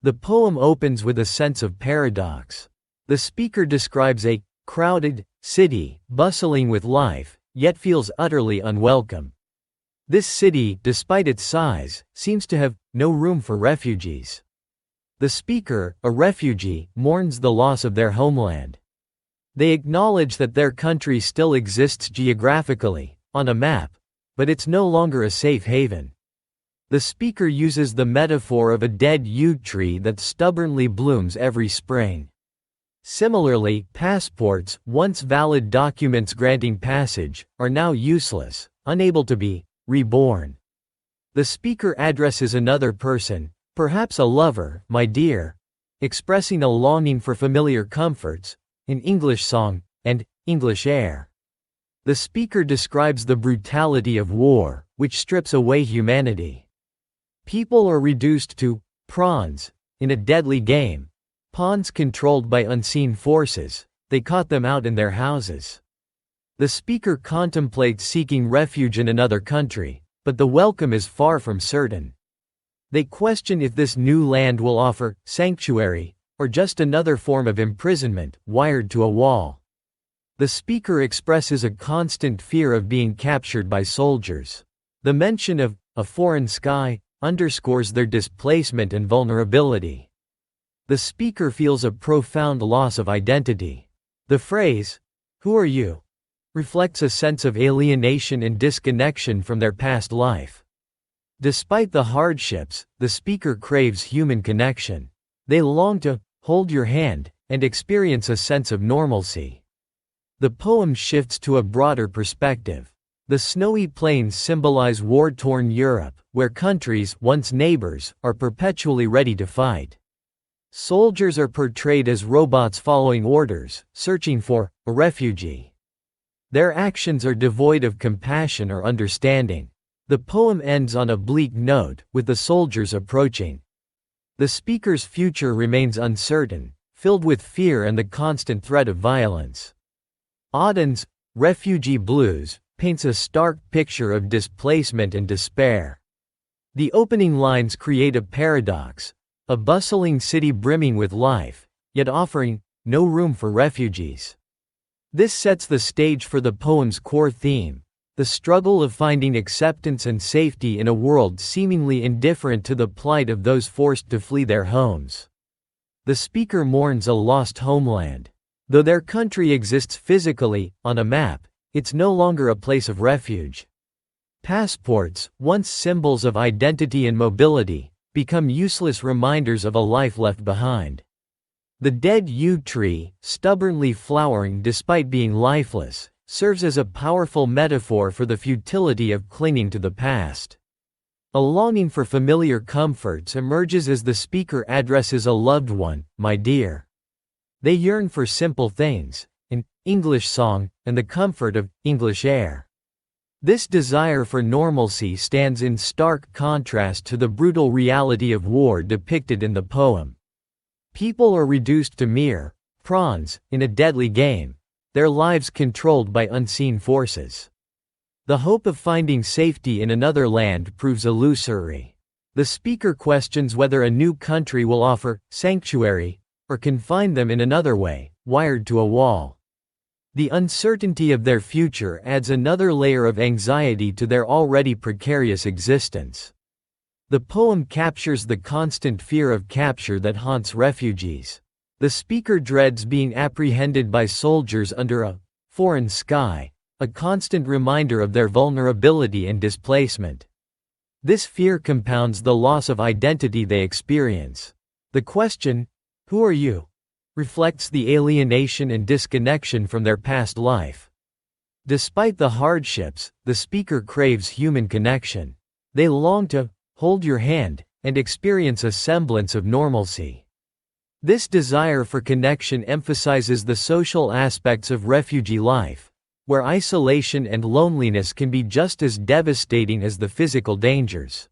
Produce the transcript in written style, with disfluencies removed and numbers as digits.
The poem opens with a sense of paradox. The speaker describes a crowded city, bustling with life, yet feels utterly unwelcome. This city, despite its size, seems to have no room for refugees. The speaker, a refugee, mourns the loss of their homeland. They acknowledge that their country still exists geographically, on a map, but it's no longer a safe haven. The speaker uses the metaphor of a dead yew tree that stubbornly blooms every spring. Similarly, passports, once valid documents granting passage, are now useless, unable to be reborn. The speaker addresses another person, perhaps a lover, my dear, expressing a longing for familiar comforts, in English song, and English air. The speaker describes the brutality of war, which strips away humanity. People are reduced to pawns in a deadly game. Pawns controlled by unseen forces, they caught them out in their houses. The speaker contemplates seeking refuge in another country, but the welcome is far from certain. They question if this new land will offer sanctuary, or just another form of imprisonment, wired to a wall. The speaker expresses a constant fear of being captured by soldiers. The mention of a foreign sky underscores their displacement and vulnerability. The speaker feels a profound loss of identity. The phrase, "Who are you?" reflects a sense of alienation and disconnection from their past life. Despite the hardships, the speaker craves human connection. They long to hold your hand and experience a sense of normalcy. The poem shifts to a broader perspective. The snowy plains symbolize war-torn Europe, where countries, once neighbors, are perpetually ready to fight. Soldiers are portrayed as robots following orders, searching for a refugee. Their actions are devoid of compassion or understanding. The poem ends on a bleak note, with the soldiers approaching. The speaker's future remains uncertain, filled with fear and the constant threat of violence. Auden's Refugee Blues paints a stark picture of displacement and despair. The opening lines create a paradox, a bustling city brimming with life, yet offering no room for refugees. This sets the stage for the poem's core theme, the struggle of finding acceptance and safety in a world seemingly indifferent to the plight of those forced to flee their homes. The speaker mourns a lost homeland. Though their country exists physically, on a map, it's no longer a place of refuge. Passports, once symbols of identity and mobility, become useless reminders of a life left behind. The dead yew tree, stubbornly flowering despite being lifeless, serves as a powerful metaphor for the futility of clinging to the past. A longing for familiar comforts emerges as the speaker addresses a loved one, my dear. They yearn for simple things, an English song, and the comfort of English air. This desire for normalcy stands in stark contrast to the brutal reality of war depicted in the poem. People are reduced to mere pawns in a deadly game, their lives controlled by unseen forces. The hope of finding safety in another land proves illusory. The speaker questions whether a new country will offer sanctuary, or confine them in another way, wired to a wall. The uncertainty of their future adds another layer of anxiety to their already precarious existence. The poem captures the constant fear of capture that haunts refugees. The speaker dreads being apprehended by soldiers under a foreign sky, a constant reminder of their vulnerability and displacement. This fear compounds the loss of identity they experience. The question, "Who are you?" reflects the alienation and disconnection from their past life. Despite the hardships, the speaker craves human connection. They long to hold your hand and experience a semblance of normalcy. This desire for connection emphasizes the social aspects of refugee life, where isolation and loneliness can be just as devastating as the physical dangers.